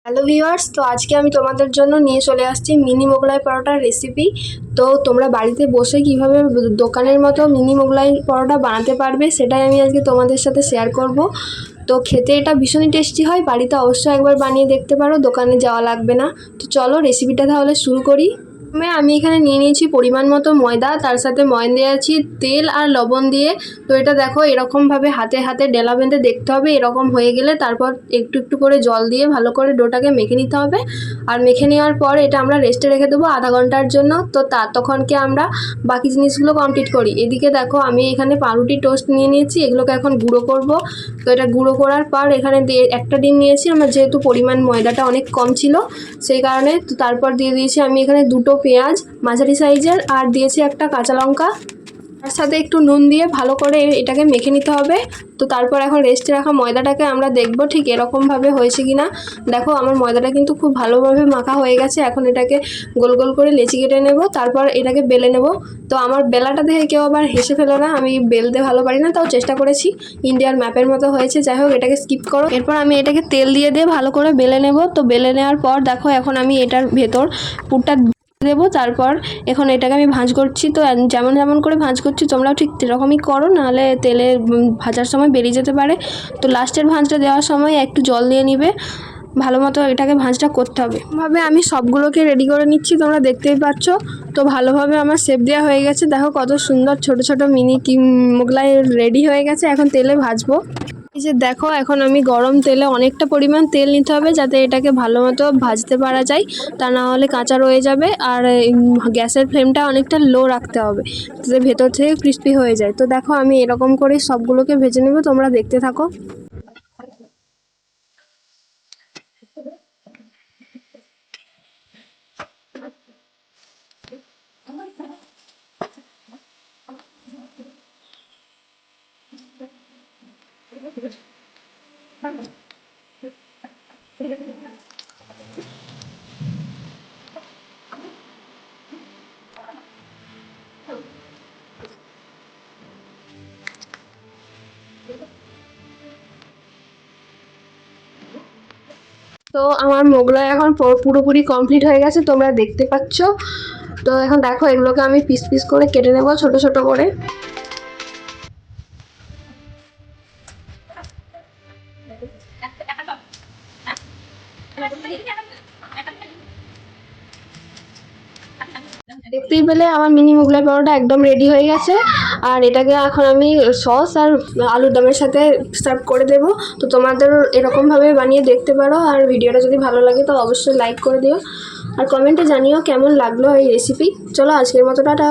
Hello viewers, তো আজকে আমি তোমাদের জন্য নিয়ে চলে আসছি মিনি মোগলাই পরোটার রেসিপি। তো তোমরা বাড়িতে বসে কিভাবে দোকানের মতো মিনি মোগলাই পরোটা বানাতে পারবে সেটাই আমি আজকে তোমাদের সাথে শেয়ার করব। তো খেতে এটা ভীষণই টেস্টি হয়, বাড়িতে অবশ্যই একবার বানিয়ে দেখতে পারো, দোকানে যাওয়া লাগবে না। তো চলো রেসিপিটা তাহলে শুরু করি। আমি এখানে নিয়ে নিয়েছি পরিমাণ মতো ময়দা, তার সাথে ময়ন দিয়েছি তেল আর লবণ দিয়ে। তো এটা দেখো এরকমভাবে হাতে হাতে ডেলা বেঁধে দেখতে হবে, এরকম হয়ে গেলে তারপর একটু একটু করে জল দিয়ে ভালো করে ডোটাকে মেখে নিতে হবে। আর মেখে নেওয়ার পর এটা আমরা রেস্টে রেখে দেবো আধা ঘন্টার জন্য। তো ততক্ষণকে আমরা বাকি জিনিসগুলো কমপ্লিট করি। এদিকে দেখো আমি এখানে পাউরুটি টোস্ট নিয়ে নিয়েছি, এগুলোকে এখন গুঁড়ো করব। তো এটা গুঁড়ো করার পর এখানে একটা ডিম নিয়েছি, আমার যেহেতু পরিমাণ ময়দাটা অনেক কম ছিল সেই কারণে। তো তারপর দিয়ে দিয়েছি আমি এখানে দুটো পেঁয়াজ মাঝারি সাইজের, আর দিয়েছি একটা কাঁচা লঙ্কা, তার সাথে একটু নুন দিয়ে ভালো করে এটাকে মেখে নিতে হবে। তো তারপর এখন রেস্টে রাখা ময়দাটাকে আমরা দেখব ঠিক এরকমভাবে হয়েছে কি না। দেখো আমার ময়দাটা কিন্তু খুব ভালোভাবে মাখা হয়ে গেছে। এখন এটাকে গোল গোল করে লেচি কেটে নেব, তারপর এটাকে বেলে নেব। তো আমার বেলাটা দেখে কেউ আবার হেসে ফেলো না, আমি বেলতে ভালো পারি না, তাও চেষ্টা করেছি। ইন্ডিয়ার ম্যাপের মতো হয়েছে, যাই হোক এটাকে স্কিপ করো। এরপর আমি এটাকে তেল দিয়ে ভালো করে বেলে নেব। তো বেলে নেওয়ার পর দেখো এখন আমি এটার ভেতর পুরটা দেবো। তারপর এখন এটাকে আমি ভাঁজ করছি। তো যেমন যেমন করে ভাঁজ করছি তোমরাও ঠিক সেরকমই করো, নাহলে তেলে ভাজার সময় বেরিয়ে যেতে পারে। তো লাস্টের ভাঁজটা দেওয়ার সময় একটু জল দিয়ে নিবে, ভালো মতো এটাকে ভাঁজটা করতে হবে। ভাবে আমি সবগুলোকে রেডি করে নিচ্ছি, তোমরা দেখতেই পাচ্ছ। তো ভালোভাবে আমার শেপ দেওয়া হয়ে গেছে, দেখো কত সুন্দর ছোট ছোট মিনি মোগলাই রেডি হয়ে গেছে। এখন তেলে ভাজবো। এই যে দেখো এখন আমি গরম তেলে অনেকটা পরিমাণ তেল নিতে হবে যাতে এটাকে ভালো মতো ভাজতে পারা যায়, তা না হলে কাঁচা রয়ে যাবে। আর গ্যাসের ফ্লেমটা অনেকটা লো রাখতে হবে যাতে ভেতর থেকে ক্রিস্পি হয়ে যায়। তো দেখো আমি এরকম করে সবগুলোকে ভেজে নেব, তোমরা দেখতে থাকো। তো আমার মোগলাই এখন পুরোপুরি কমপ্লিট হয়ে গেছে, তোমরা দেখতে পাচ্ছ। তো এখন দেখো এগুলোকে আমি পিস পিস করে কেটে নেব ছোট ছোট করে। দেখতেই পেলে আমার মিনি মোগলাই পরোটা একদম রেডি হয়ে গেছে। আর এটাকে এখন আমি সস আর আলুর দমের সাথে সার্ভ করে দেব। তো তোমাদের এরকমভাবে বানিয়ে দেখতে পারো, আর ভিডিওটা যদি ভালো লাগে তো অবশ্যই লাইক করে দিও, আর কমেন্টে জানিও কেমন লাগলো এই রেসিপি। চলো আজকের মতো টাটা।